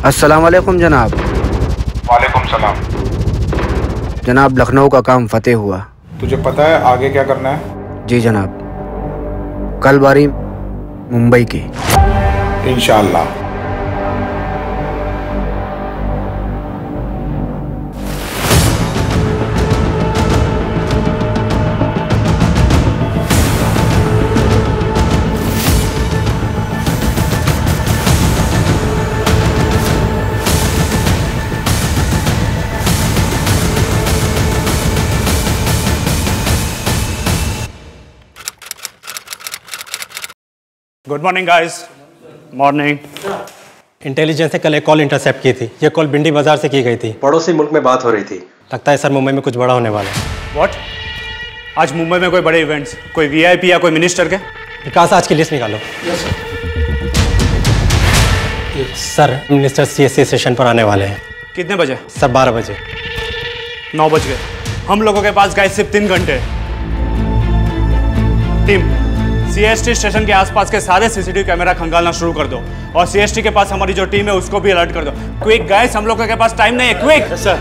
अस्सलाम वालेकुम जनाब। वालेकुम सलाम। जनाब, लखनऊ का काम फतेह हुआ। तुझे पता है आगे क्या करना है? जी जनाब, कल बारी मुंबई की। इंशाअल्लाह। Good morning guys. Morning. Intelligence ने कल एक कॉल इंटरसेप्ट की थी। ये कॉल बिंडी बाजार से की गई थी। पड़ोसी मुल्क में बात हो रही थी। लगता है सर मुंबई में कुछ बड़ा होने वाला है। व्हाट? आज मुंबई में कोई बड़े इवेंट्स, कोई वीआईपी या कोई मिनिस्टर के? विकास, आज की लिस्ट निकालो। Yes sir, minister CSC session पर आने वाले हैं। कितने बजे? सर 12 बजे। 9 बज गए। हम लोगों के पास गाइस सिर्फ 3 घंटे। टीम, सीएसटी स्टेशन के आसपास के सारे सीसीटीवी कैमरा खंगालना शुरू कर दो और सीएसटी के पास हमारी जो टीम है उसको भी अलर्ट कर दो। क्विक गाइस, हम लोगों के पास टाइम नहीं है। क्विक। सर।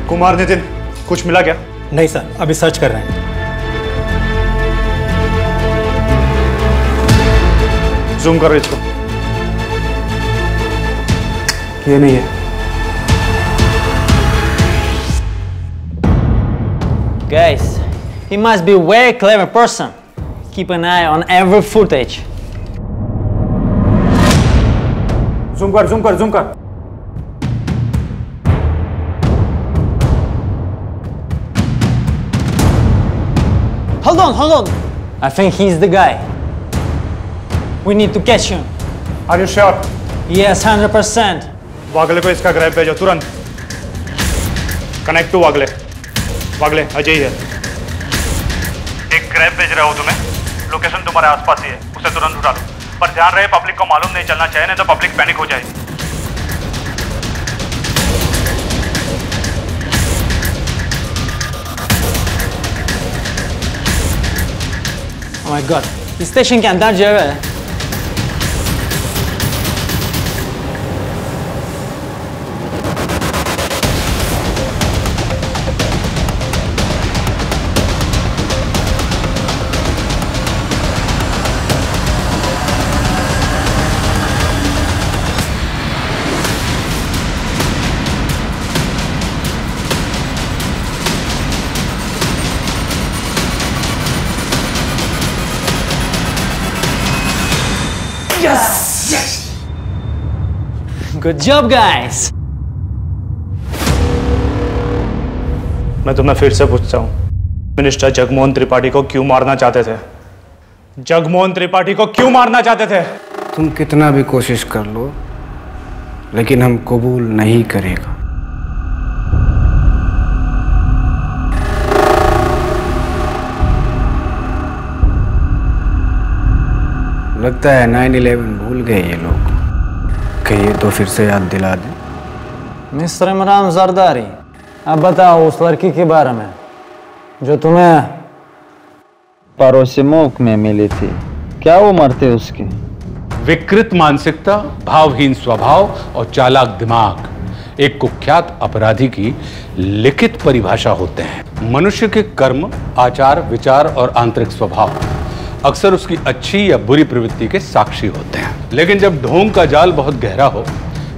कुमार नितिन, कुछ मिला क्या? नहीं सर, अभी सर्च कर रहे हैं। जूम करो इसको। ये नहीं है। Guys, he must be a very clever person. Keep an eye on every footage. Zoom कर, जूम कर, जूम कर। Hold on. I think he's the guy. We need to catch him. Are you sure? Yes, 100%. वागले को इसका grab भेजो तुरंत। Connect to वागले। वागले, अजय है। एक grab भेज रहा हूँ तुम्हें। लोकेशन तुम्हारे आसपास ही है, उसे तुरंत उठा लो। पर ध्यान रहे पब्लिक को मालूम नहीं चलना चाहिए, नहीं तो पब्लिक पैनिक हो जाएगी। Oh my God, स्टेशन के अंदर जगह है। Yes! Good job, guys. मैं तुम्हें फिर से पूछता हूँ, मिनिस्टर जगमोहन त्रिपाठी को क्यों मारना चाहते थे? जगमोहन त्रिपाठी को क्यों मारना चाहते थे? तुम कितना भी कोशिश कर लो, लेकिन हम कबूल नहीं करेगा। लगता है 9/11 भूल गए ये लोग। कहिए तो फिर से याद दिला दें। मिस्टर इमरान जरदारी, अब बताओ उस लड़की के बारे में जो तुम्हें पड़ोसी मुल्क में मिली थी। क्या उम्र थी उसकी? विकृत मानसिकता, भावहीन स्वभाव और चालाक दिमाग एक कुख्यात अपराधी की लिखित परिभाषा होते हैं। मनुष्य के कर्म, आचार, विचार और आंतरिक स्वभाव अक्सर उसकी अच्छी या बुरी प्रवृत्ति के साक्षी होते हैं। लेकिन जब ढोंग का जाल बहुत गहरा हो,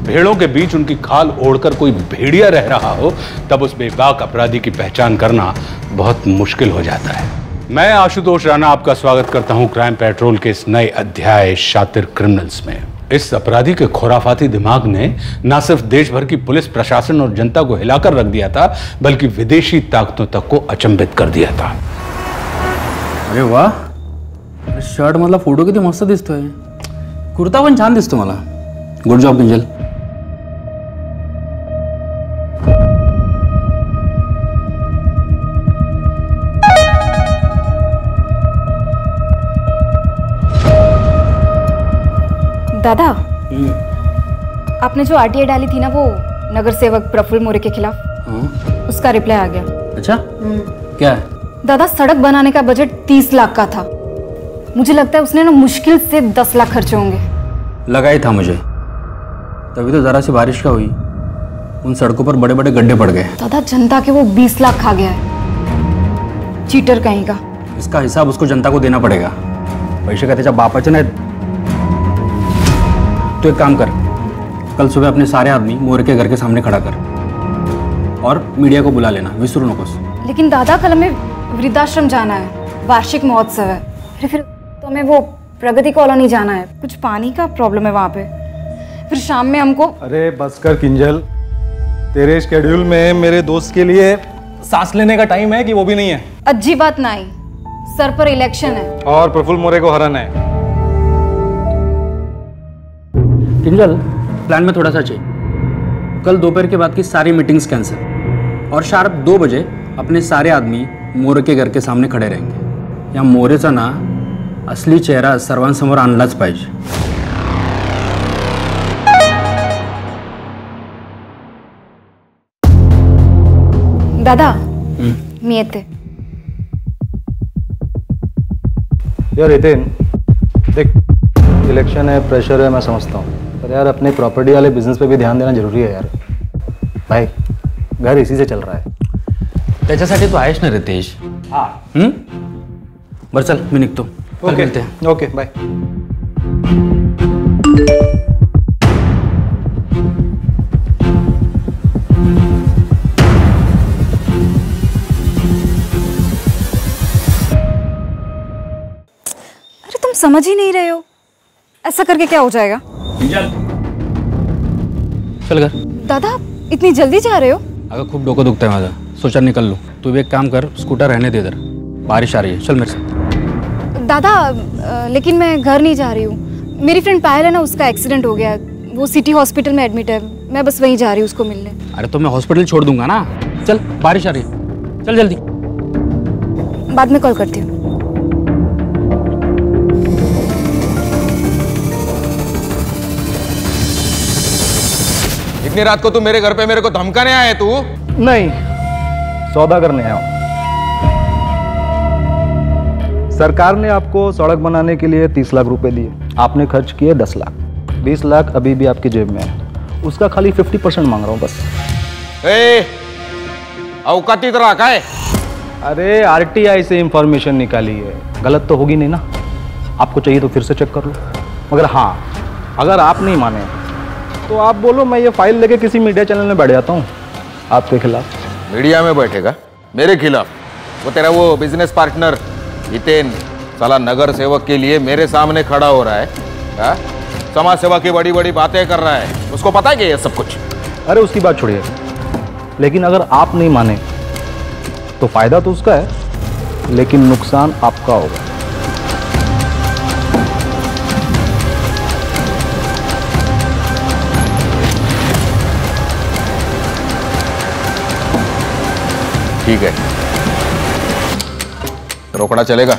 भेड़ों के बीच उनकी खाल ओढ़कर कोई भेड़िया रह रहा हो, तब उस बेबाक अपराधी की पहचान करना बहुत मुश्किल हो जाता है। मैं आशुतोष राणा आपका स्वागत करता हूं क्राइम पेट्रोल के इस नए अध्याय शातिर क्रिमिनल्स में। इस अपराधी के खुराफाती दिमाग ने न सिर्फ देश भर की पुलिस प्रशासन और जनता को हिलाकर रख दिया था, बल्कि विदेशी ताकतों तक को अचंभित कर दिया था। अरे वाह, शर्ट मधला फोटो किती मस्त दिसतोय। कुर्ता पण छान दिसतो मला। Good job Kinjal. दादा, आपने जो आरटीआई डाली थी ना वो नगर सेवक प्रफुल्ल मोरे के खिलाफ, उसका रिप्लाई आ गया। अच्छा, क्या है? दादा, सड़क बनाने का बजट 30 लाख का था। मुझे लगता है उसने ना मुश्किल से 10 लाख खर्चे होंगे। लगा ही था मुझे, तभी तो जरा सी बारिश का हुई उन सड़कों पर बड़े बड़े गड्ढे पड़ गए। दादा, जनता के वो 20 लाख खा गया है, चीटर कहीं का। इसका हिसाब उसको जनता को देना पड़ेगा। पैसे का त्याच्या बापाचे नाही। तो एक काम कर, कल सुबह अपने सारे आदमी मोरे के घर के सामने खड़ा कर और मीडिया को बुला लेना, विसरू नकोस। लेकिन दादा, कल हमें वृद्धाश्रम जाना है, वार्षिक महोत्सव है। फिर तो हमें वो प्रगति कॉलोनी जाना है, कुछ पानी का प्रॉब्लम है वहाँ पे। फिर शाम में हमको। अरे बस कर किंजल, तेरे शेड्यूल में मेरे दोस्त के लिए सांस लेने का टाइम है कि वो भी नहीं है? अच्छी बात नहीं, सर पर इलेक्शन है और प्रफुल्ल मोरे को हराना है। किंजल, प्लान में थोड़ा सा चेंज। कल दोपहर के बाद की सारी मीटिंग्स कैंसिल और शार्प 2 बजे अपने सारे आदमी मोरे के घर के सामने खड़े रहेंगे। या मोरेचा ना असली चेहरा सर्वांसमोर आणलाच पाहिजे। दादा, मी येते। यार हितेन, देख इलेक्शन है, प्रेशर है, मैं समझता हूँ, पर यार अपने प्रॉपर्टी वाले बिजनेस पे भी ध्यान देना जरूरी है यार। भाई घर इसी से चल रहा है। त्याच्यासाठी तू आहेस ना रितेश? हाँ। बरं चल, मी निघतो। कल मिलते हैं। Okay, bye. अरे तुम समझ ही नहीं रहे हो, ऐसा करके क्या हो जाएगा? चल घर। दादा, इतनी जल्दी जा रहे हो? अगर खूब डोकं दुखता है माझा, सोचा निकल लो। तू भी एक काम कर, स्कूटर रहने दे इधर, बारिश आ रही है। चल मेरे साथ। दादा, लेकिन मैं घर नहीं जा रही हूँ। मेरी फ्रेंड पायल है ना, उसका एक्सीडेंट हो गया, वो सिटी हॉस्पिटल में एडमिट है। मैं बस वहीं जा रही हूँ उसको मिलने। अरे तो मैं हॉस्पिटल छोड़ दूंगा ना। चल, बारिश आ रही है, चल जल्दी। बाद में कॉल करती हूँ। इतनी रात को तू मेरे घर पे मेरे को धमकाने आया है? तू नहीं, सौदा करने आया हूं। सरकार ने आपको सड़क बनाने के लिए 30 लाख रुपए दिए, आपने खर्च किए 10 लाख। 20 लाख अभी भी आपकी जेब में है, उसका खाली 50% मांग रहा हूं बस। औकाती तरह का है? अरे आरटीआई से इंफॉर्मेशन निकाली है, गलत तो होगी नहीं ना? आपको चाहिए तो फिर से चेक कर लो। मगर हाँ, अगर आप नहीं माने तो आप बोलो, मैं ये फाइल लेके किसी मीडिया चैनल में बैठ जाता हूँ आपके खिलाफ। मीडिया में बैठेगा मेरे खिलाफ? वो तेरा वो बिजनेस पार्टनर हितेन साला नगर सेवक के लिए मेरे सामने खड़ा हो रहा है, हा? समाज सेवा की बड़ी बड़ी बातें कर रहा है, उसको पता है कि ये सब कुछ? अरे उसकी बात छोड़िए, लेकिन अगर आप नहीं माने तो फायदा तो उसका है, लेकिन नुकसान आपका होगा। ठीक है, रोकड़ा चलेगा?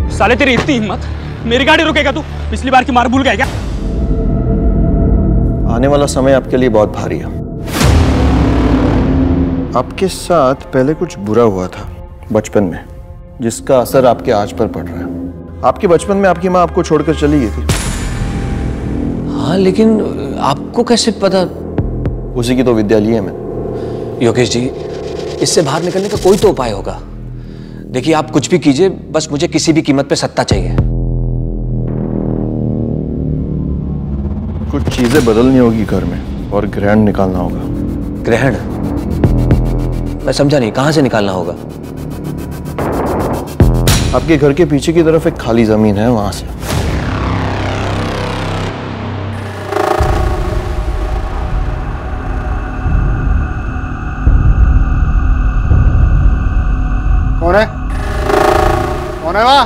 साले तेरी इतनी हिम्मत, मेरी गाड़ी रुकेगा तू? पिछली बार की मार भूल गया क्या? आने वाला समय आपके लिए बहुत भारी है। आपके साथ पहले कुछ बुरा हुआ था बचपन में, जिसका असर आपके आज पर पड़ रहा है। आपके बचपन में आपकी माँ आपको छोड़कर चली गई थी। हाँ, लेकिन आपको कैसे पता? उसी की तो विद्यालय में। योगेश जी, इससे बाहर निकलने का कोई तो उपाय होगा। देखिए, आप कुछ भी कीजिए, बस मुझे किसी भी कीमत पे सत्ता चाहिए। कुछ चीजें बदलनी होगी घर में और ग्रहण निकालना होगा। ग्रहण? मैं समझा नहीं, कहां से निकालना होगा? आपके घर के पीछे की तरफ एक खाली जमीन है, वहां से। कौन है? कौन है वहां?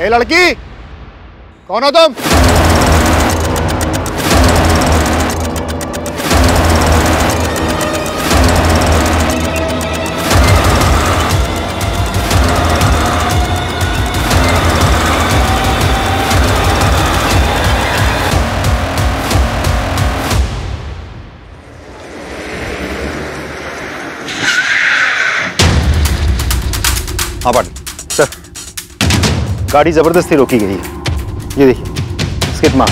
ए लड़की, कौन हो तुम? हाँ पाटिल सर, गाड़ी जबरदस्ती रोकी गई है। ये देखिए स्किड मार्क।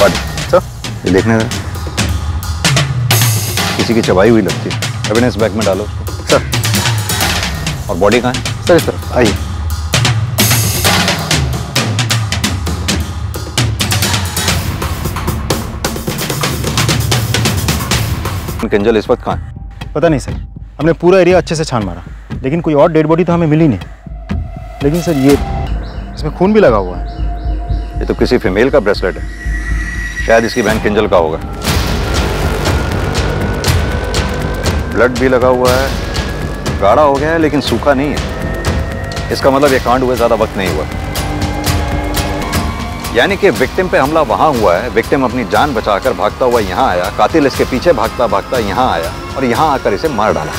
पाटिल सर, ये देखने दे, किसी की चबाई हुई लगती है। एविडेंस बैग में डालो सर। और बॉडी कहाँ है सर? इस तरफ आइए। किंजल इस वक्त कहाँ है? पता नहीं सर, हमने पूरा एरिया अच्छे से छान मारा, लेकिन कोई और डेड बॉडी तो हमें मिली नहीं। लेकिन सर ये इसमें खून भी लगा हुआ है। ये तो किसी फीमेल का ब्रेसलेट है, शायद इसकी बहन किंजल का होगा। ब्लड भी लगा हुआ है, गाढ़ा हो गया है लेकिन सूखा नहीं है। इसका मतलब ये कांड हुए ज्यादा वक्त नहीं हुआ, यानी कि विक्टिम पे हमला वहां हुआ है, विक्टिम अपनी जान बचाकर भागता हुआ यहां आया, कातिल इसके पीछे भागता भागता यहां आया और यहां आकर इसे मार डाला।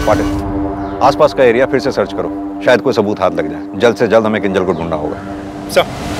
पाटिल, आसपास का एरिया फिर से सर्च करो, शायद कोई सबूत हाथ लग जाए। जल्द से जल्द हमें किंजल को ढूंढना होगा। सर।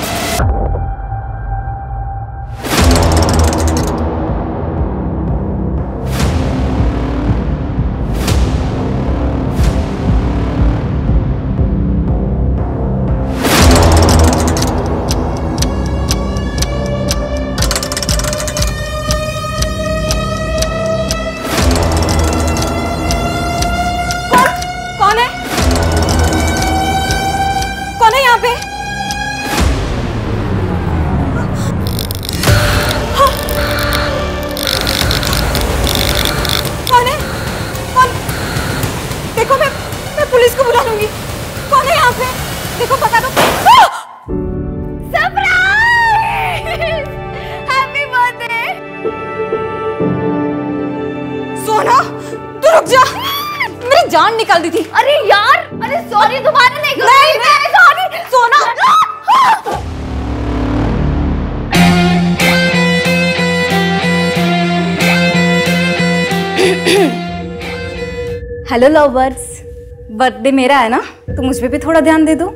हेलो लवर्स, बर्थडे मेरा है ना, तो मुझ पे भी थोड़ा ध्यान दे दो।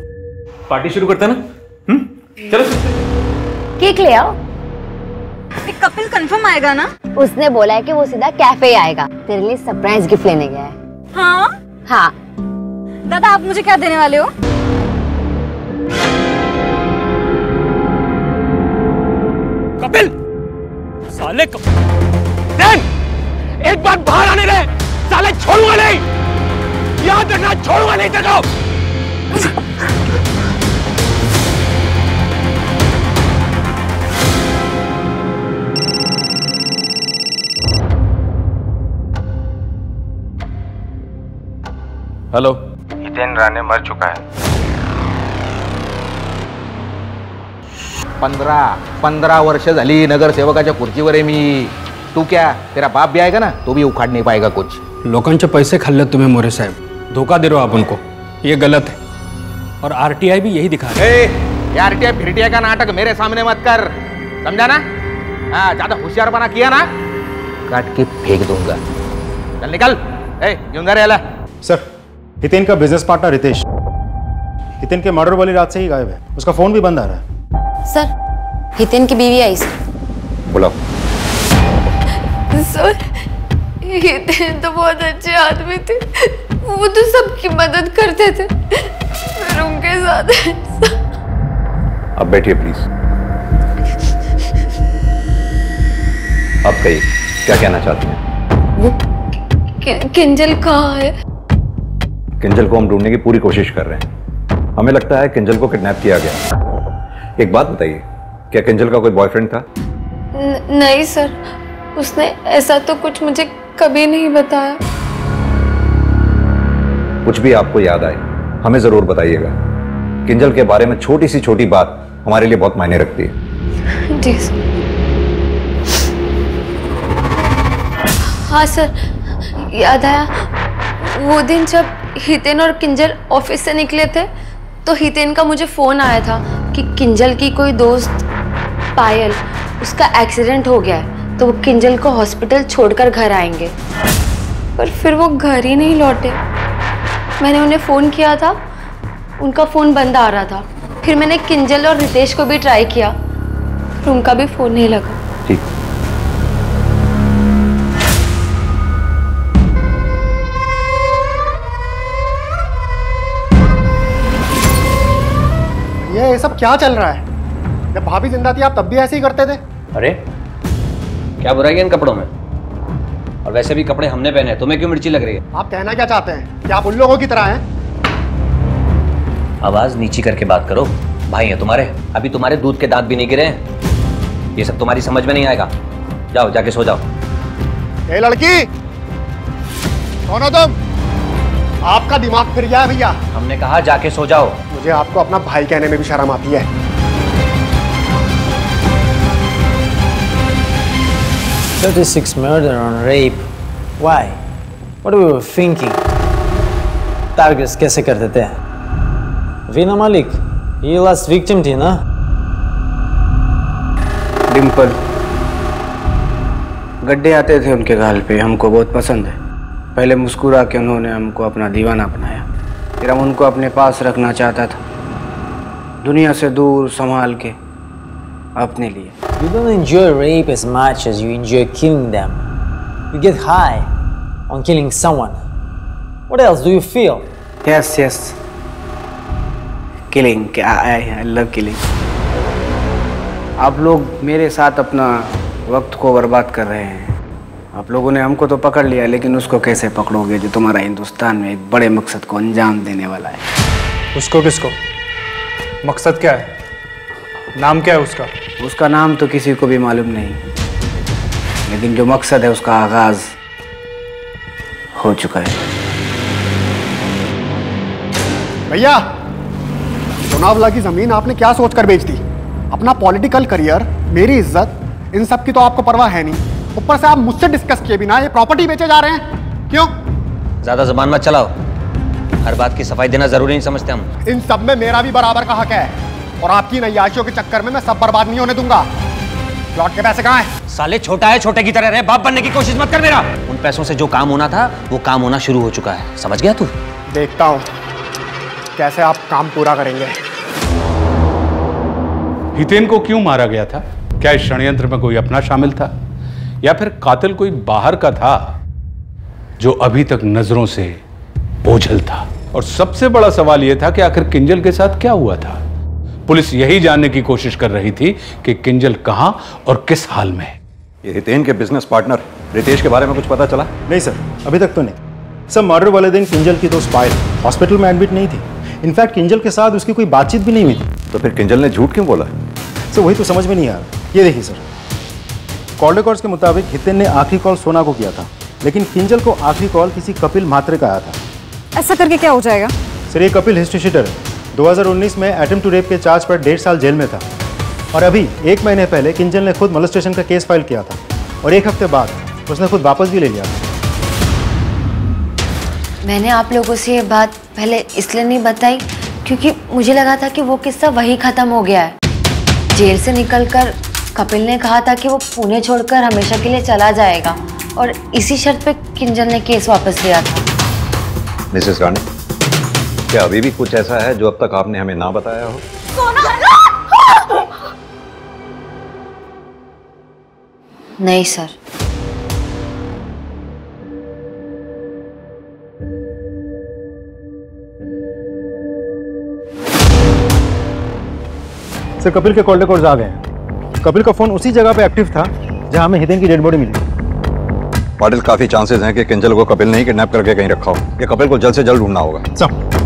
पार्टी शुरू करते हैं ना? चलो केक ले आओ। कपिल कंफर्म आएगा ना? उसने बोला है कि वो सीधा कैफे आएगा, तेरे लिए सरप्राइज गिफ्ट लेने गया है। हाँ हाँ। दादा आप मुझे क्या देने वाले हो? कपिल, साले एक बार बाहर आने दे, साले छोड़ूंगा नहीं, याद रखना छोड़ूंगा नहीं तेरे को। हेलो, हितेन राणे मर चुका है। 15 वर्ष झाली नगरसेवकाच्या खुर्चीवर आहे मी। तू क्या, तेरा बाप भी आएगा ना तो भी उखाड़ नहीं पाएगा कुछ। लोकांचे पैसे खाल्ले तुम्हें मोरे साहब, धोखा दे रहे हो आप उनको, ये गलत है। और आरटीआई भी यही दिखा रही है। ये आरटीआई फिरटीआई का नाटक मेरे सामने मत कर, समझा ना? हाँ, ज्यादा होशियार बना किया ना काट के फेंक दूंगा। चल निकल। क्यों जा रहे? सर, हितेन का बिजनेस पार्टनर रितेश, हितेन के मर्डर वाली रात से ही गायब है, उसका फोन भी बंद आ रहा है। सर, हितेन की बीवी आई सर। बुलाओ। सर, हितेन तो बहुत अच्छे आदमी थे, वो तो सबकी मदद करते थे, फिर उनके साथ। अब बैठिए प्लीज। आप कहिए क्या कहना चाहती हैं? वो किंजल कहाँ है? किंजल को हम ढूंढने की पूरी कोशिश कर रहे हैं। हमें लगता है किंजल को किडनैप किया गया। एक बात बताइए, क्या किंजल का कोई बॉयफ्रेंड था? नहीं सर, उसने ऐसा तो कुछ मुझे कभी नहीं बताया। कुछ भी आपको याद आए हमें जरूर बताइएगा। किंजल के बारे में छोटी सी छोटी बात हमारे लिए बहुत मायने रखती है। जी सर। हाँ सर, याद आया वो दिन जब हितेन और किंजल ऑफिस से निकले थे तो हितेन का मुझे फ़ोन आया था कि किंजल की कोई दोस्त पायल, उसका एक्सीडेंट हो गया है तो वो किंजल को हॉस्पिटल छोड़कर घर आएंगे, पर फिर वो घर ही नहीं लौटे। मैंने उन्हें फ़ोन किया था, उनका फ़ोन बंद आ रहा था। फिर मैंने किंजल और रितेश को भी ट्राई किया, फिर उनका भी फ़ोन नहीं लगा। ठीक। ये सब क्या चल रहा है? जब भाभी जिंदा थी आप तब भी ऐसे ही करते थे। अरे क्या बुराई है इन कपड़ों में? और वैसे भी कपड़े हमने पहने हैं, तुम्हें क्यों मिर्ची लग रही है? आप कहना क्या चाहते हैं कि आप उन लोगों की तरह हैं? आवाज नीची करके बात करो। भाई हैं तुम्हारे, अभी तुम्हारे दूध के दांत भी नहीं गिरे हैं। ये सब तुम्हारी समझ में नहीं आएगा। जाओ जाके सो जाओ। ए लड़की, कौन हो तुम? आपका दिमाग फिर गया है भैया। हमने कहा जाके सो जाओ। मुझे आपको अपना भाई कहने में भी शर्म आती है। 36 murder on rape. Why? What were we thinking? Targets कैसे करते थे? रीना मालिक, ये लास्ट विक्टिम थी ना? डिम्पल, गड्ढे आते थे उनके गाल पे, हमको बहुत पसंद है। पहले मुस्कुरा के उन्होंने हमको अपना दीवाना बनाया, फिर हम उनको अपने पास रखना चाहता था, दुनिया से दूर संभाल के अपने लिए। You don't enjoy rape as much as you enjoy killing them. You get high on killing someone. What else do you feel? Yes, yes. Killing. I love killing. आप लोग मेरे साथ अपना वक्त को बर्बाद कर रहे हैं। आप लोगों ने हमको तो पकड़ लिया, लेकिन उसको कैसे पकड़ोगे जो तुम्हारा हिंदुस्तान में एक बड़े मकसद को अंजाम देने वाला है? उसको किसको? मकसद क्या है? नाम क्या है उसका? उसका नाम तो किसी को भी मालूम नहीं, लेकिन जो मकसद है उसका आगाज हो चुका है। भैया, लोनावला की जमीन आपने क्या सोचकर बेच दी? अपना पॉलिटिकल करियर, मेरी इज्जत, इन सब की तो आपको परवाह है नहीं। ऊपर से आप मुझसे डिस्कस किए बिना ये प्रॉपर्टी बेचे जा रहे हैं, क्यों? ज्यादा जुबान मत चलाओ। हर बात की सफाई देना जरूरी नहीं समझते हम। इन सब में मेरा भी बराबर का हक है, और आपकी नैयाशियों के चक्कर में मैं सब बर्बाद नहीं होने दूंगा। प्लॉट के पैसे कहाँ हैं? साले छोटा है, छोटे की तरह रहे, बाप बनने की कोशिश मत कर मेरा। उन पैसों से जो काम होना था वो काम होना शुरू हो चुका है, समझ गया तू? देखता हूँ कैसे आप काम पूरा करेंगे। हितेन को क्यों मारा गया था? क्या इस षड्यंत्र में कोई अपना शामिल था, या फिर कातिल कोई बाहर का था जो अभी तक नजरों से ओझल था? और सबसे बड़ा सवाल यह था कि आखिर किंजल के साथ क्या हुआ था? पुलिस यही जानने की कोशिश कर रही थी कि किंजल कहां और किस हाल में है। ये हितेन के बिजनेस पार्टनर रितेश के बारे में कुछ पता चला? नहीं सर, अभी तक तो नहीं। सर, मर्डर वाले दिन किंजल की दोस्त पायल हॉस्पिटल में एडमिट नहीं थी। इनफैक्ट किंजल के साथ उसकी कोई बातचीत भी नहीं हुई थी। तो फिर किंजल ने झूठ क्यों बोला? सर वही तो समझ में नहीं आ रहा। ये देखिए सर, कॉल रिकॉर्ड्स के मुताबिक हितेन ने आखिरी कॉल सोना को किया था, लेकिन किंजल को आखिरी कॉल किसी कपिल म्हात्रे का आया था। ऐसा करके क्या हो जाएगा? सर, ये कपिल हिस्ट्री शीटर है। 2019 में अटेम्प्ट टू रेप के चार्ज पर 1.5 साल जेल में था, और अभी 1 महीने पहले किंजल ने खुद मोलेस्टेशन का केस फाइल किया था, और 1 हफ्ते बाद उसने खुद वापस भी ले लिया था। मैंने आप लोगों से ये बात पहले इसलिए नहीं बताई क्योंकि मुझे लगा था कि वो किस्सा वही खत्म हो गया है। जेल से निकलकर कपिल ने कहा था कि वो पुणे छोड़कर हमेशा के लिए चला जाएगा, और इसी शर्त पे किंजल ने केस वापस लिया था। मिसेस रानी, क्या अभी भी कुछ ऐसा है जो अब तक आपने हमें ना बताया हो? नहीं सर। सर, कपिल के कॉल रिकॉर्ड्स आ गए हैं। कपिल का फोन उसी जगह पे एक्टिव था जहां हमें हितेन की डेड बॉडी मिली। पाटिल, काफी चांसेस हैं कि किंजल को कपिल ने ही किडनैप करके कहीं रखा हो। ये कपिल को जल्द से जल्द ढूंढना होगा। सब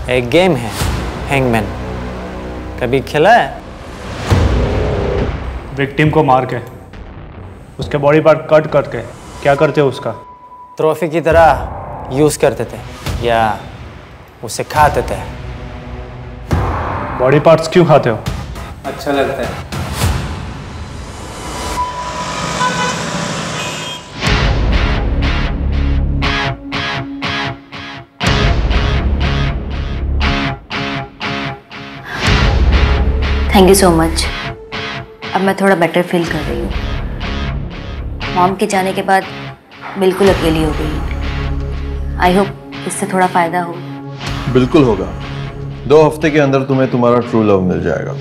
एक गेम है हैंगमैन, कभी खेला है? विक्टिम को मार के उसके बॉडी पार्ट कट करके क्या करते हो उसका? ट्रॉफी की तरह यूज करते थे या उसे खाते थे? बॉडी पार्ट्स क्यों खाते हो? अच्छा लगता है। Thank you so much. अब मैं थोड़ा बेटर फील कर रही हूँ। मॉम के जाने के बाद बिल्कुल अकेली हो गई। आई होप इससे थोड़ा फायदा हो। बिल्कुल होगा। 2 हफ्ते के अंदर तुम्हें तुम्हारा ट्रू लव मिल जाएगा।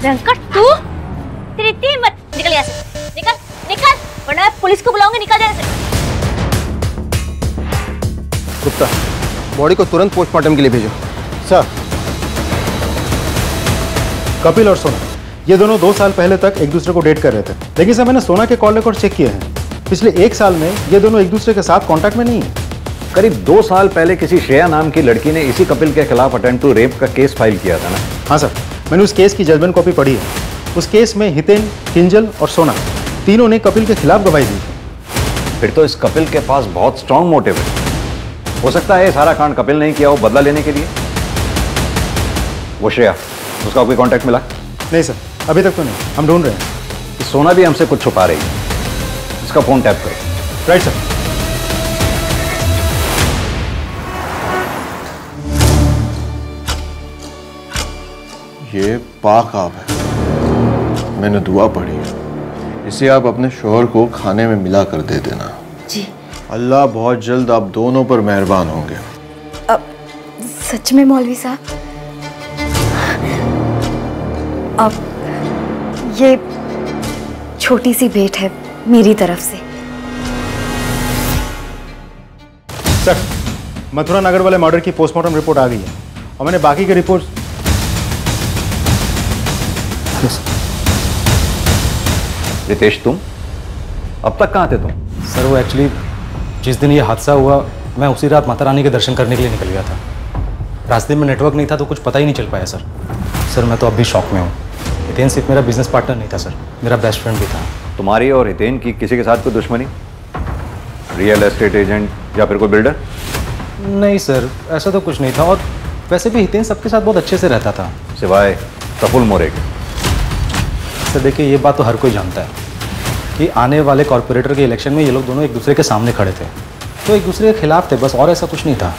वेंकट तू तेरी तीन मत निकल यहाँ से। निकल निकल वरना मैं पुलिस को बुलाऊंगी। निकल यहाँ से। गुप्ता, बॉडी को तुरंत पोस्टमार्टम के लिए भेजो। सर, कपिल और सोना ये दोनों 2 साल पहले तक एक दूसरे को डेट कर रहे थे, लेकिन सर मैंने सोना के कॉल रिकॉर्ड चेक किए हैं। पिछले 1 साल में ये दोनों एक दूसरे के साथ कांटेक्ट में नहीं है। करीब 2 साल पहले किसी श्रेया नाम की लड़की ने इसी कपिल के खिलाफ अटेम्प्ट टू रेप का केस फाइल किया था ना? हाँ सर, मैंने उस केस की जजमेंट कॉपी पढ़ी है। उस केस में हितेन, किंजल और सोना तीनों ने कपिल के खिलाफ गवाही दी। फिर तो इस कपिल के पास बहुत स्ट्रांग मोटिव है। हो सकता है सारा कांड कपिल नहीं किया हो बदला लेने के लिए। वो श्रेया, उसका कोई कांटेक्ट मिला? नहीं सर, अभी तक तो नहीं। हम ढूंढ रहे हैं। सोना भी हमसे कुछ छुपा रही है। इसका फोन टैप करो। Right sir. ये पाक आब है, मैंने दुआ पढ़ी है। इसे आप अपने शोहर को खाने में मिला कर दे देना। जी। अल्लाह बहुत जल्द आप दोनों पर मेहरबान होंगे। अब सच में मौलवी साहब? अब ये छोटी सी भेंट है मेरी तरफ से। सर, मथुरा नगर वाले मर्डर की पोस्टमार्टम रिपोर्ट आ गई है और मैंने बाकी की रिपोर्ट। रितेश, तुम अब तक कहाँ थे तुम? सर वो एक्चुअली जिस दिन ये हादसा हुआ मैं उसी रात माता रानी के दर्शन करने के लिए निकल गया था। रास्ते में नेटवर्क नहीं था तो कुछ पता ही नहीं चल पाया सर। सर मैं तो अब भी शॉक में हूँ। हितेन सिर्फ मेरा बिजनेस पार्टनर नहीं था सर, मेरा बेस्ट फ्रेंड भी था। तुम्हारी और हितेन की किसी के साथ कोई दुश्मनी? रियल एस्टेट एजेंट या फिर कोई बिल्डर? नहीं सर, ऐसा तो कुछ नहीं था। और वैसे भी हितेन सबके साथ बहुत अच्छे से रहता था, सिवाय प्रफुल मोरे के। सर देखिए, ये बात तो हर कोई जानता है कि आने वाले कॉर्पोरेटर के इलेक्शन में ये लोग दोनों एक दूसरे के सामने खड़े थे, तो एक दूसरे के खिलाफ थे बस, और ऐसा कुछ नहीं था।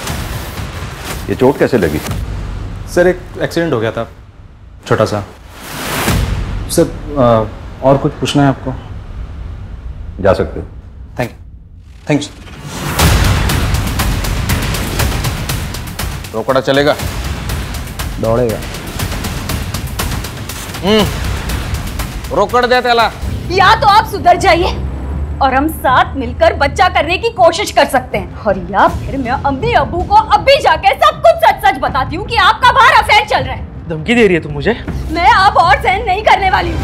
ये चोट कैसे लगी? सर एक एक्सीडेंट हो गया था छोटा सा। सर और कुछ पूछना है आपको? जा सकते हो। Thank you. रोकड़ा चलेगा? दौड़ेगा। रोकड़ दे तेला। या तो आप सुधर जाइए और हम साथ मिलकर बच्चा करने की कोशिश कर सकते हैं, और या फिर मैं अम्मी अबू को अभी जाके सब कुछ सच सच बताती हूँ कि आपका बाहर अफेयर चल रहा है। धमकी दे रही है तुम मुझे? मैं अब और सहन नहीं करने वाली हूँ।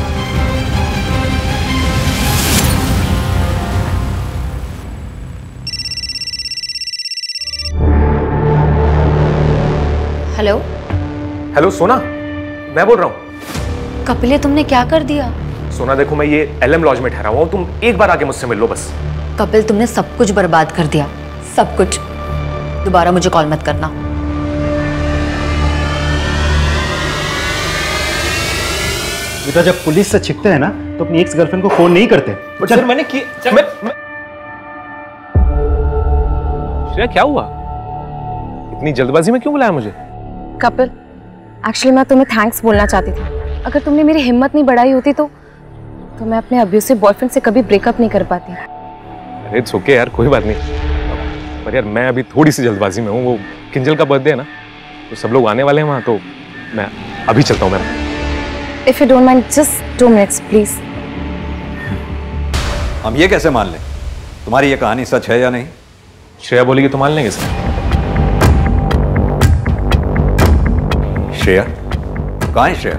हेलो। हेलो सोना, मैं बोल रहा हूँ। कपिल, तुमने क्या कर दिया? सोना देखो, मैं ये एलएम लॉज में ठहरा हुआ हूँ, तुम एक बार आके मुझसे मिल लो बस। कपिल, तुमने सब कुछ बर्बाद कर दिया, सब कुछ। दोबारा मुझे कॉल मत करना। बेटा, जब पुलिस से छिपते हैं ना तो अपनी एक्स गर्लफ्रेंड को फोन नहीं करते। सर मैंने श्रेया, क्या हुआ? इतनी जल्दबाजी में क्यों बुलाया मुझे? कपिल, एक्चुअली मैं तुम्हें थैंक्स बोलना चाहती थी। अगर तुमने मेरी हिम्मत नहीं बढ़ाई होती तो मैं अपने अब्यूसिव बॉयफ्रेंड से कभी ब्रेकअप नहीं कर पाती। अरे इट्स ओके यार, कोई बात नहीं। पर यार मैं अभी थोड़ी सी जल्दबाजी में हूँ। वो किंजल का बर्थडे है ना, तो सब लोग आने वाले हैं वहाँ, तो मैं अभी चलता हूँ। मैं If you don't mind, just 2 minutes, please. हम ये कैसे मान लें तुम्हारी ये कहानी सच है या नहीं? श्रेया बोलेगी तो मान लेंगे सर। श्रेया? कहाँ है श्रेया?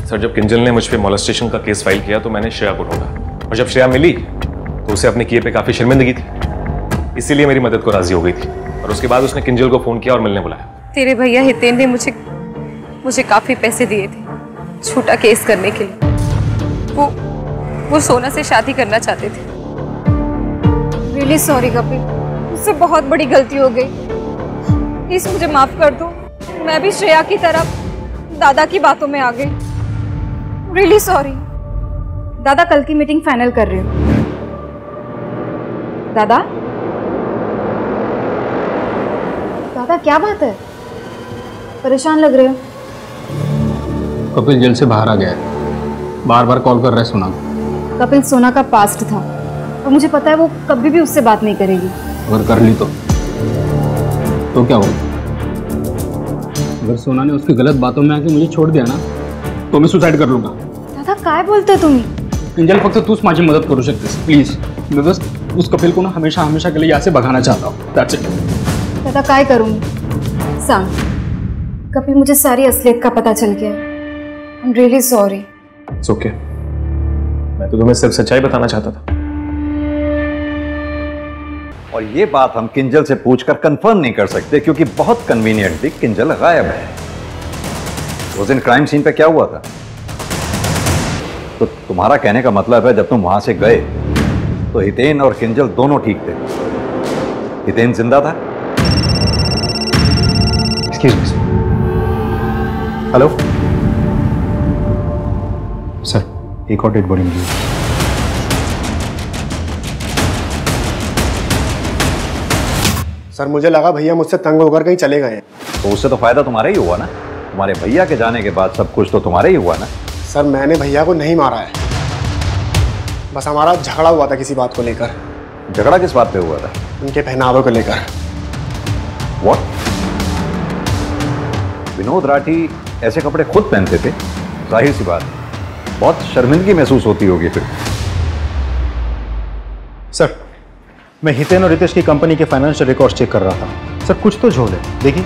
सर जब किंजल ने मुझ पे मॉलेस्टेशन का केस फाइल किया तो मैंने श्रेया को ढूंढा, और जब श्रेया मिली तो उसे अपने किए पे काफी शर्मिंदगी थी, इसीलिए मेरी मदद को राजी हो गई थी। और उसके बाद उसने किंजल को फोन किया और मिलने बुलाया। तेरे भैया हितेन ने मुझे काफी पैसे दिए थे छोटा केस करने के लिए। वो सोना से शादी करना चाहते थे। रियली सॉरी कपिल, मुझसे बहुत बड़ी गलती हो गई, प्लीज मुझे माफ कर दो। मैं भी श्रेया की तरफ दादा की बातों में आ गई। Really sorry. दादा कल की मीटिंग फाइनल कर रहे हो? दादा दादा क्या बात है, परेशान लग रहे हो? कपिल जेल से बाहर आ गया है, बार बार कॉल कर रहा है सोना। कपिल सोना का पास्ट था और मुझे पता है वो कभी भी उससे बात नहीं करेगी। अगर कर ली तो क्या होगा? अगर सोना ने उसकी गलत बातों में आके मुझे छोड़ दिया ना, तो मैं सुसाइड कर लूंगा। दादा काय बोलते तुम्ही? किंजल फक्त तूच माझी मदत करू शकतेस, प्लीज। मैं बस उस कपिल को ना हमेशा हमेशा के लिए यहाँ से भगाना चाहता हूँ। That's it. दादा काय करूंगी सांग? कपिल मुझे सारी असलियत का पता चल गया। I'm really sorry. It's okay. मैं तो तुम्हें सिर्फ सच्चाई बताना चाहता था। और ये बात हम किंजल से पूछकर कंफर्म नहीं कर सकते क्योंकि बहुत कन्वीनियंटली किंजल गायब है। उस दिन क्राइम सीन पे क्या हुआ था? तो तुम्हारा कहने का मतलब है जब तुम वहां से गए तो हितेन और किंजल दोनों ठीक थे। हितेन जिंदा था? एक्सक्यूज मी हेलो सर, एक और डेड बॉडी मिली। सर मुझे लगा भैया मुझसे तंग होकर कहीं चले गए। तो उससे तो फायदा तुम्हारा ही हुआ ना। तुम्हारे भैया के जाने के बाद सब कुछ तो तुम्हारे ही हुआ ना। सर मैंने भैया को नहीं मारा है, बस हमारा झगड़ा हुआ था किसी बात को लेकर। झगड़ा किस बात पे हुआ था? उनके पहनावे को लेकर। What? विनोद राठी ऐसे कपड़े खुद पहनते थे? जाहिर सी बात, बहुत शर्मिंदगी महसूस होती होगी फिर। सर मैं हितेन और रितेश की कंपनी के फाइनेंशियल रिकॉर्ड्स चेक कर रहा था। सर कुछ तो झोल है, देखिए।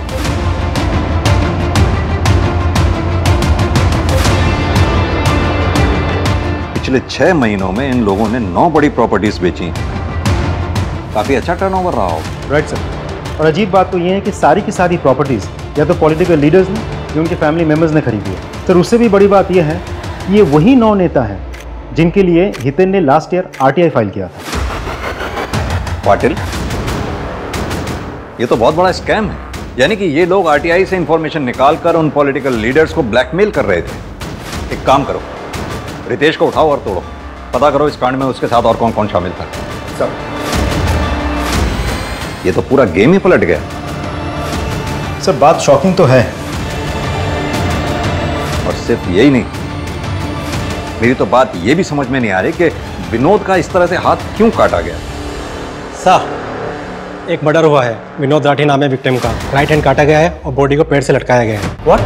पिछले 6 महीनों में इन लोगों ने 9 बड़ी प्रॉपर्टीज बेची। काफी अच्छा टर्नओवर रहा हो। Right sir. और अजीब बात तो ये है कि सारी की सारी प्रॉपर्टीज या तो पॉलिटिकल लीडर्स ने या उनके फैमिली मेंबर्स ने खरीदी है। सर उससे भी बड़ी बात यह है कि ये वही 9 नेता हैं जिनके लिए हितेन ने लास्ट ईयर आरटीआई फाइल किया था। पाटिल, ये तो बहुत बड़ा स्कैम है। यानी कि ये लोग आरटीआई से इंफॉर्मेशन निकालकर उन पॉलिटिकल लीडर्स को ब्लैकमेल कर रहे थे। एक काम करो, रितेश को उठाओ और तोड़ो, पता करो इस कांड में उसके साथ और कौन कौन शामिल था। सर ये तो पूरा गेम ही पलट गया। सर बात शॉकिंग तो है। और सिर्फ यही नहीं, मेरी तो बात ये भी समझ में नहीं आ रही कि विनोद का इस तरह से हाथ क्यों काटा गया। सर एक मर्डर हुआ है, विनोद राठी नाम है विक्टिम का। राइट हैंड काटा गया है और बॉडी को पेड़ से लटकाया गया है। व्हाट?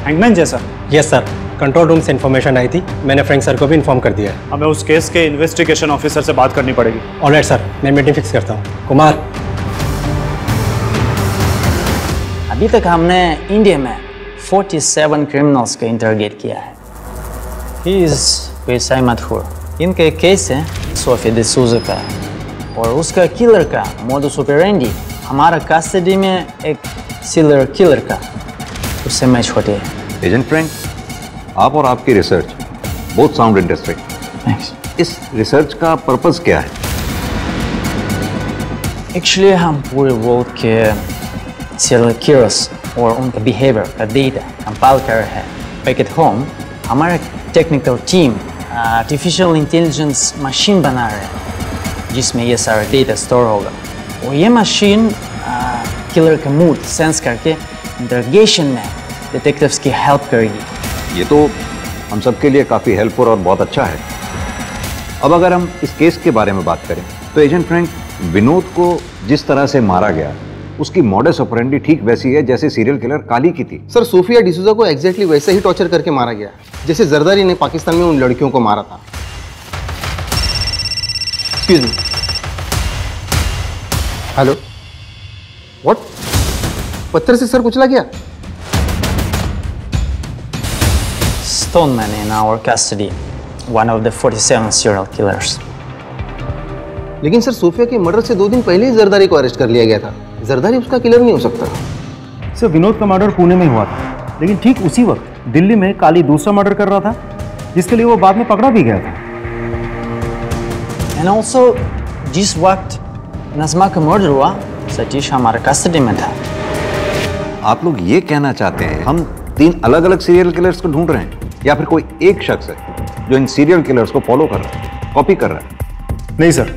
हैंगमैन जैसा? यस सर, कंट्रोल रूम से इन्फॉर्मेशन आई थी, मैंने फ्रैंक सर को भी इन्फॉर्म कर दिया है। हमें उस केस के इन्वेस्टिगेशन ऑफिसर से बात करनी पड़ेगी। ऑलराइट सर, मैं मीटिंग फिक्स करता हूँ। कुमार, अभी तक हमने इंडिया में 47 क्रिमिनल्स को इंटरोगेट किया है। ही इज पेशाई मशहूर। इनका एक केस है सोफिया डिसूजा का, और उसका किलर का मोडुस ऑपरेंडी हमारा कस्टडी में एक सीरियल किलर का उससे मैच होते हैं। एजेंट फ्रैंक, आप और आपकी रिसर्च बोथ साउंड इंटरेस्टिंग। इस रिसर्च का पर्पस क्या है? एक्चुअली हम पूरे वर्ल्ड के सीरियल किलर्स और उनका बिहेवियर का डेटा कंपाइल कर रहे हैं। बैक एट होम हमारा technical team artificial intelligence machine बना रहे हैं जिसमें ये सारा डेटा स्टोर होगा, और ये मशीन किलर का मूड सेंस करके इंटरोगेशन में डिटेक्टिव्स की हेल्प करेगी। ये तो हम सबके लिए काफ़ी हेल्पफुल और बहुत अच्छा है। अब अगर हम इस केस के बारे में बात करें तो एजेंट फ्रैंक, विनोद को जिस तरह से मारा गया उसकी मॉडस ऑपरेंडी ठीक वैसी है जैसे सीरियल किलर काली की थी। सर सोफिया डिसूजा को एग्जैक्टली वैसे ही टॉर्चर करके मारा गया जैसे जरदारी ने पाकिस्तान में उन लड़कियों को मारा था। Excuse me. Hello, what? पत्थर से सर कुचला गया? Stoneman in our custody, one of the 47 serial killers. लेकिन सर सोफिया के मर्डर से 2 दिन पहले ही जरदारी को अरेस्ट कर लिया गया था। जरदारी उसका किलर नहीं हो सकता। सर विनोद का मर्डर पुणे में हुआ था, लेकिन ठीक उसी वक्त दिल्ली में काली दूसरा मर्डर कर रहा था, जिसके लिए वो बाद में पकड़ा भी गया था। एंड ऑल्सो जिस वक्त नज़मा का मर्डर हुआ सतीश हमारे कस्टडी में था। आप लोग ये कहना चाहते हैं हम 3 अलग अलग सीरियल किलर्स को ढूंढ रहे हैं, या फिर कोई एक शख्स है जो इन सीरियल किलर्स को फॉलो कर रहा है, कॉपी कर रहा है? नहीं सर,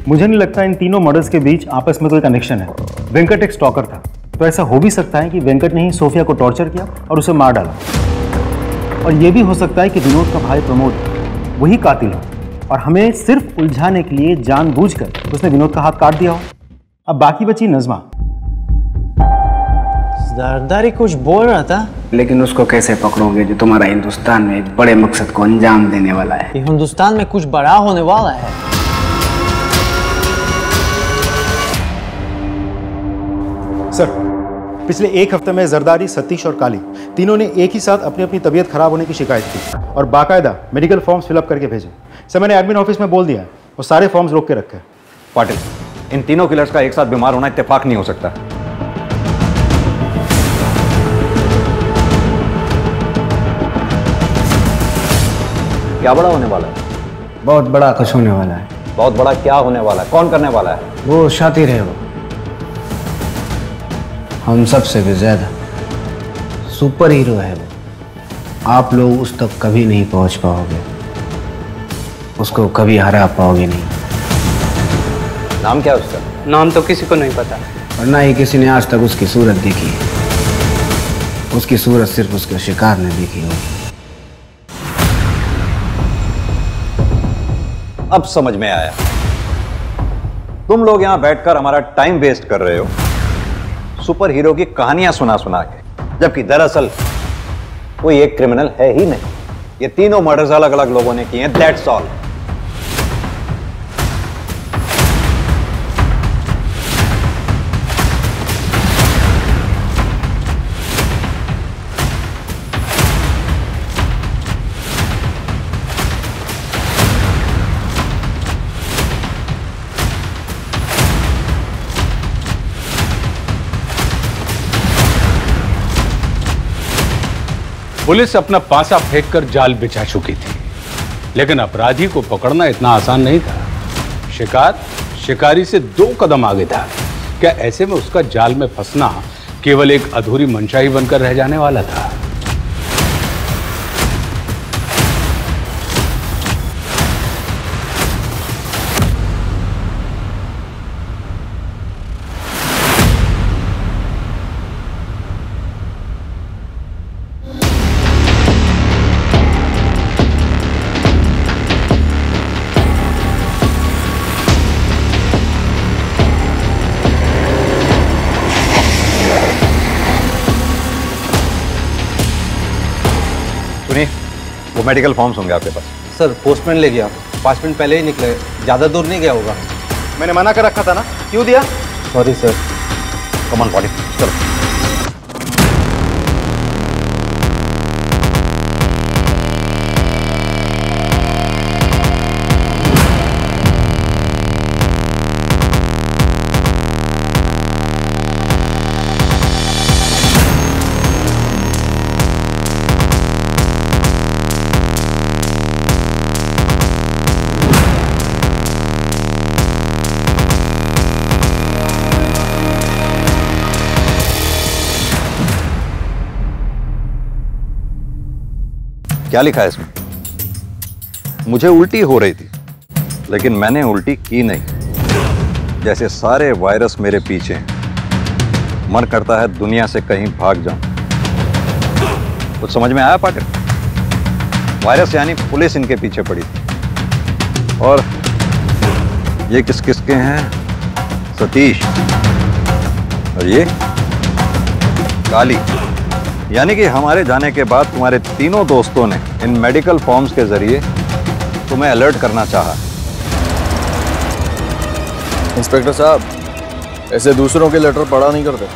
मुझे नहीं लगता इन तीनों मर्डर्स के बीच आपस में कोई कनेक्शन है। वेंकट एक स्टॉकर था, तो ऐसा हो भी सकता है कि वेंकट ने ही सोफिया को टॉर्चर किया और उसे मार डाला। और यह भी हो सकता है कि विनोद का भाई प्रमोद वही कातिल हो और हमें सिर्फ उलझाने के लिए जानबूझकर उसने विनोद का हाथ काट दिया हो। अब बाकी बची नज़मा। जरदारी कुछ बोल रहा था, लेकिन उसको कैसे पकड़ोगे जो तुम्हारा हिंदुस्तान में एक बड़े मकसद को अंजाम देने वाला है? हिंदुस्तान में कुछ बड़ा होने वाला है। सर पिछले 1 हफ्ते में जरदारी, सतीश और काली तीनों ने एक ही साथ अपनी अपनी तबीयत खराब होने की शिकायत की और बाकायदा मेडिकल फॉर्म्स फिलअप करके भेजे। सर मैंने एडमिन ऑफिस में बोल दिया है, वो सारे फॉर्म्स रोक के रखे। पाटिल, इन तीनों किलर्स का एक साथ बीमार होना इत्तेफाक नहीं हो सकता। क्या बड़ा होने वाला है? बहुत बड़ा कुछ होने वाला है। बहुत बड़ा क्या होने वाला है? कौन करने वाला है? वो शातिर है, वो हम सबसे भी ज्यादा सुपर हीरो है। वो आप लोग उस तक कभी नहीं पहुंच पाओगे, उसको कभी हरा पाओगे नहीं। नाम क्या है उसका? नाम तो किसी को नहीं पता, और ना ही किसी ने आज तक उसकी सूरत देखी है। उसकी सूरत सिर्फ उसके शिकार ने देखी होगी। अब समझ में आया। तुम लोग यहां बैठकर हमारा टाइम वेस्ट कर रहे हो सुपर हीरो की कहानियां सुना सुना के, जबकि दरअसल कोई एक क्रिमिनल है ही नहीं। ये तीनों मर्डर्स अलग अलग लोगों ने किए हैं, दैट्स ऑल। पुलिस अपना पासा फेंककर जाल बिछा चुकी थी, लेकिन अपराधी को पकड़ना इतना आसान नहीं था। शिकार शिकारी से 2 कदम आगे था। क्या ऐसे में उसका जाल में फंसना केवल एक अधूरी मंशा ही बनकर रह जाने वाला था? वो मेडिकल फॉर्म्स होंगे आपके पास? सर पोस्टमैन ले गया, 5 मिनट पहले ही निकले, ज़्यादा दूर नहीं गया होगा। मैंने मना कर रखा था ना, क्यों दिया? Sorry sir. Come on body, चलो। क्या लिखा है इसमें? मुझे उल्टी हो रही थी, लेकिन मैंने उल्टी की नहीं। जैसे सारे वायरस मेरे पीछे हैं। मन करता है दुनिया से कहीं भाग जाऊं। कुछ समझ में आया पाटिल? वायरस यानी पुलिस इनके पीछे पड़ी थी। और ये किस किसके हैं? सतीश और ये काली। यानी कि हमारे जाने के बाद तुम्हारे तीनों दोस्तों ने इन मेडिकल फॉर्म्स के जरिए तुम्हें अलर्ट करना चाहा। इंस्पेक्टर साहब, ऐसे दूसरों के लेटर पढ़ा नहीं करते।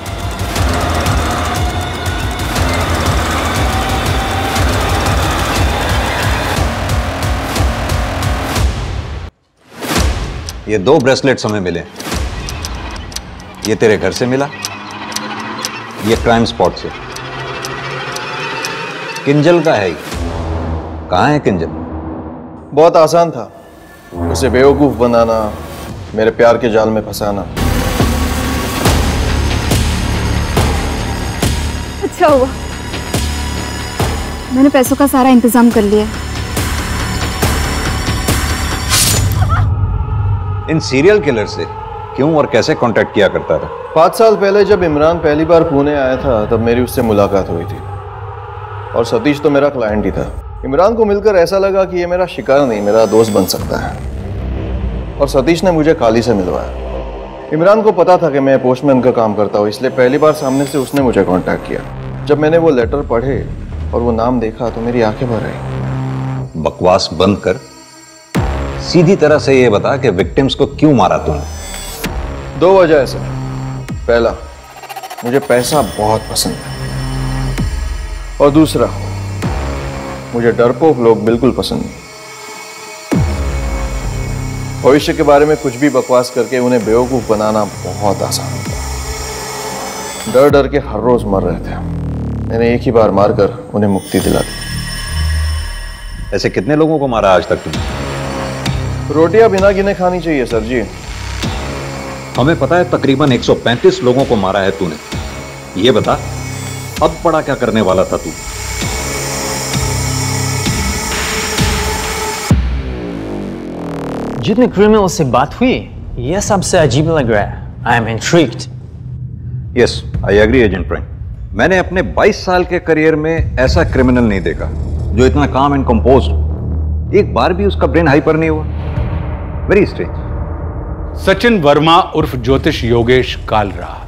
ये 2 ब्रेसलेट्स हमें मिले। ये तेरे घर से मिला, ये क्राइम स्पॉट से। किंजल का है ये। कहाँ है किंजल? बहुत आसान था, उसे बेवकूफ बनाना, मेरे प्यार के जाल में फंसाना। अच्छा हुआ, मैंने पैसों का सारा इंतजाम कर लिया। इन सीरियल किलर से क्यों और कैसे कांटेक्ट किया करता था? 5 साल पहले जब इमरान पहली बार पुणे आया था तब मेरी उससे मुलाकात हुई थी, और सतीश तो मेरा क्लाइंट ही था। इमरान को मिलकर ऐसा लगा कि ये मेरा शिकार नहीं, मेरा दोस्त बन सकता है, और सतीश ने मुझे काली से मिलवाया। इमरान को पता था कि मैं पोस्टमैन का काम करता हूँ, इसलिए पहली बार सामने से उसने मुझे कांटेक्ट किया। जब मैंने वो लेटर पढ़े और वो नाम देखा तो मेरी आंखें भर आई। बकवास बंद कर, सीधी तरह से ये बता कि विक्टिम्स को क्यों मारा तूने? 2 वजह है सर। पहला, मुझे पैसा बहुत पसंद है, और दूसरा, मुझे डरपोक लोग बिल्कुल पसंद नहीं। भविष्य के बारे में कुछ भी बकवास करके उन्हें बेवकूफ बनाना बहुत आसान होता है। डर डर के हर रोज मर रहे थे, मैंने एक ही बार मारकर उन्हें मुक्ति दिला दी। ऐसे कितने लोगों को मारा आज तक तुमने? रोटियां बिना गिने खानी चाहिए सर जी। हमें पता है तकरीबन 135 लोगों को मारा है तूने। ये बता, अब बड़ा क्या करने वाला था तू? जितने क्रिमिनल से बात हुई, यह सबसे अजीब लग रहा है। I am intrigued. Yes, I agree agent friend. मैंने अपने 22 साल के करियर में ऐसा क्रिमिनल नहीं देखा जो इतना काम एंड कंपोज्ड। एक बार भी उसका ब्रेन हाइपर नहीं हुआ। Very strange. सचिन वर्मा उर्फ ज्योतिष योगेश कालरा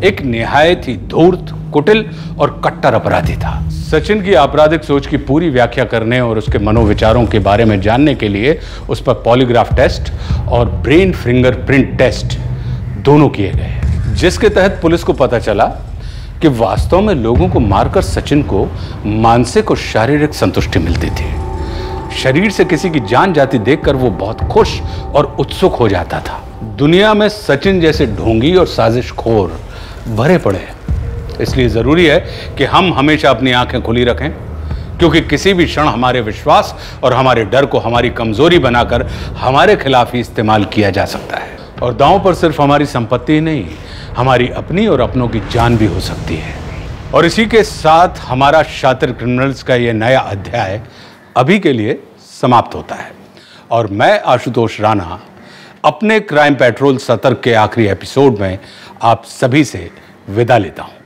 एक निहायत ही धूर्त, कुटिल और कट्टर अपराधी था। सचिन की आपराधिक सोच की पूरी व्याख्या करने और उसके मनोविचारों के बारे में जानने के लिए उस पर पॉलीग्राफ टेस्ट और ब्रेन फिंगरप्रिंट टेस्ट दोनों किए गए, जिसके तहत पुलिस को पता चला कि वास्तव में लोगों को मारकर सचिन को मानसिक और शारीरिक संतुष्टि मिलती थी। शरीर से किसी की जान जाती देखकर वो बहुत खुश और उत्सुक हो जाता था। दुनिया में सचिन जैसे ढोंगी और साजिशखोर भरे पड़े हैं। इसलिए जरूरी है कि हम हमेशा अपनी आंखें खुली रखें, क्योंकि किसी भी क्षण हमारे विश्वास और हमारे डर को हमारी कमजोरी बनाकर हमारे खिलाफ ही इस्तेमाल किया जा सकता है। और दांव पर सिर्फ हमारी संपत्ति नहीं, हमारी अपनी और अपनों की जान भी हो सकती है। और इसी के साथ हमारा शातिर क्रिमिनल्स का यह नया अध्याय अभी के लिए समाप्त होता है, और मैं आशुतोष राणा अपने क्राइम पेट्रोल सतर्क के आखिरी एपिसोड में आप सभी से विदा लेता हूं।